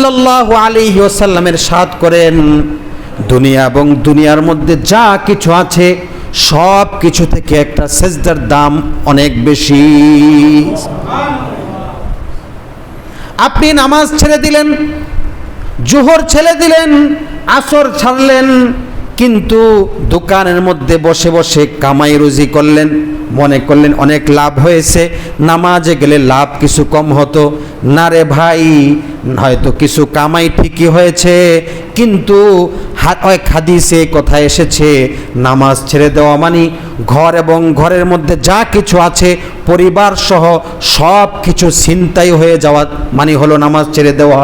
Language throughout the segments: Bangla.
সাল্লাল্লাহু আলাইহি ওয়াসাল্লামের ইরশাদ করেন, দুনিয়া এবং দুনিয়ার মধ্যে যা কিছু আছে সব কিছু থেকে একটা সেজদার দাম অনেক বেশি। আপনি নামাজ ছেড়ে দিলেন, জোহর ছেড়ে দিলেন, আসর ছাড়লেন, কিন্তু দোকানের মধ্যে বসে বসে কামাই রুজি করলেন, মনে করলেন অনেক লাভ হয়েছে, নামাজে গেলে লাভ কিছু কম হতো। না রে ভাই, হয়তো কিছু কামাই ঠিকই হয়েছে, কিন্তু হাদিসে কথা এসেছে নামাজ ছেড়ে দেওয়া মানে ঘর এবং ঘরের মধ্যে যা কিছু আছে পরিবার সহ সব কিছু ছিনতাই হয়ে যাওয়া মানে হলো নামাজ ছেড়ে দেওয়া।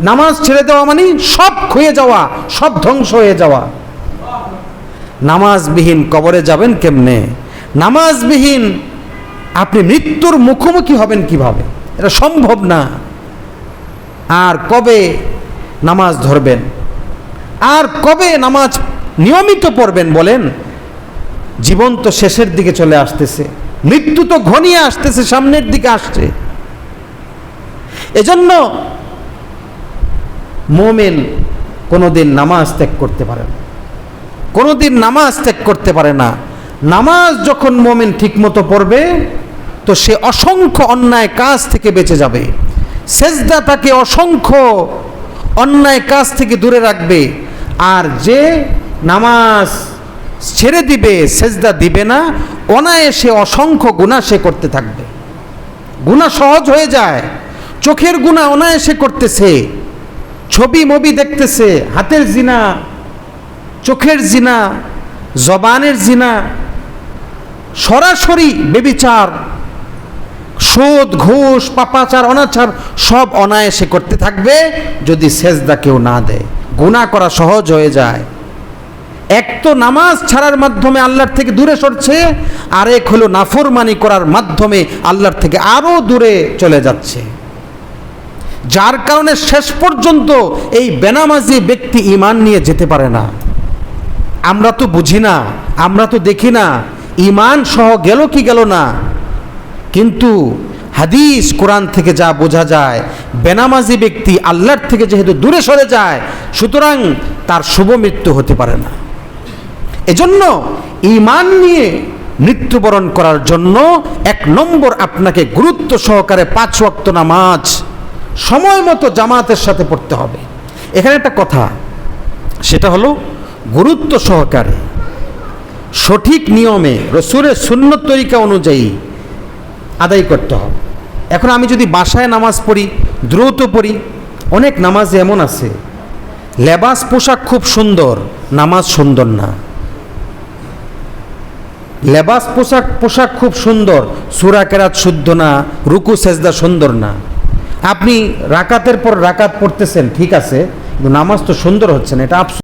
নামাজ ছেড়ে দেওয়া মানে সব খুয়ে যাওয়া, সব ধ্বংস হয়ে যাওয়া। নামাজবিহীন কবরে যাবেন কেমনে? নামাজবিহীন আপনি মৃত্যুর মুখোমুখি হবেন কিভাবে? এটা সম্ভব না। আর কবে নামাজ ধরবেন? আর কবে নামাজ নিয়মিত পড়বেন বলেন? জীবন তো শেষের দিকে চলে আসতেছে, মৃত্যু তো ঘনিয়ে আসতেছে, সামনের দিকে আসছে। এজন্য মুমিন কোনোদিন নামাজ ত্যাগ করতে পারে না, কোনোদিন নামাজ ত্যাগ করতে পারে না। নামাজ যখন মুমিন ঠিকমতো পড়বে তো সে অসংখ্য অন্যায় কাজ থেকে বেঁচে যাবে। সেজদা তাকে অসংখ্য অন্যায় কাজ থেকে দূরে রাখবে। আর যে নামাজ ছেড়ে দিবে, সেজদা দিবে না, অনায়াসে অসংখ্য গুনাহ সে করতে থাকবে। গুনাহ সহজ হয়ে যায়, চোখের গুনাহ অনায়াসে করতেছে, ছবি মবি দেখতেছে, হাতের জিনা, চোখের জিনা, জবানের জিনা, সরাসরি বেবিচার, সুদ, ঘুষ, পাপাচার, অনাচার সব অনায়াসে করতে থাকবে যদি সেজদা কেউ না দেয়। গুনাহ করা সহজ হয়ে যায়। এক তো নামাজ ছাড়ার মাধ্যমে আল্লাহর থেকে দূরে সরছে, আরেক হলো নাফরমানি করার মাধ্যমে আল্লাহর থেকে আরো দূরে চলে যাচ্ছে। যার কারণে শেষ পর্যন্ত এই বেনামাজি ব্যক্তি ঈমান নিয়ে যেতে পারে না। আমরা তো বুঝি না, আমরা তো দেখি না ঈমান সহ গেল কি গেল না, কিন্তু হাদিস কোরআন থেকে যা বোঝা যায়, বেনামাজি ব্যক্তি আল্লাহর থেকে যেহেতু দূরে সরে যায়, সুতরাং তার শুভ মৃত্যু হতে পারে না। এজন্য ঈমান নিয়ে মৃত্যুবরণ করার জন্য এক নম্বর আপনাকে গুরুত্ব সহকারে 5 ওয়াক্ত নামাজ সময় মতো জামাতের সাথে পড়তে হবে। এখানে একটা কথা, সেটা হলো গুরুত্ব সহকারে সঠিক নিয়মে রাসূলের সুন্নত তরিকা অনুযায়ী আদায় করতে হবে। এখন আমি যদি বাসায় নামাজ পড়ি, দ্রুত পড়ি, অনেক নামাজ এমন আছে লেবাস পোশাক খুব সুন্দর, নামাজ সুন্দর না। লেবাস পোশাক খুব সুন্দর, সূরা কেরাত শুদ্ধ না, রুকু সেজদা সুন্দর না। আপনি রাকাতের পর রাকাত পড়তেছেন, ঠিক আছে, কিন্তু নামাজ তো সুন্দর হচ্ছে না, এটা আফসোস।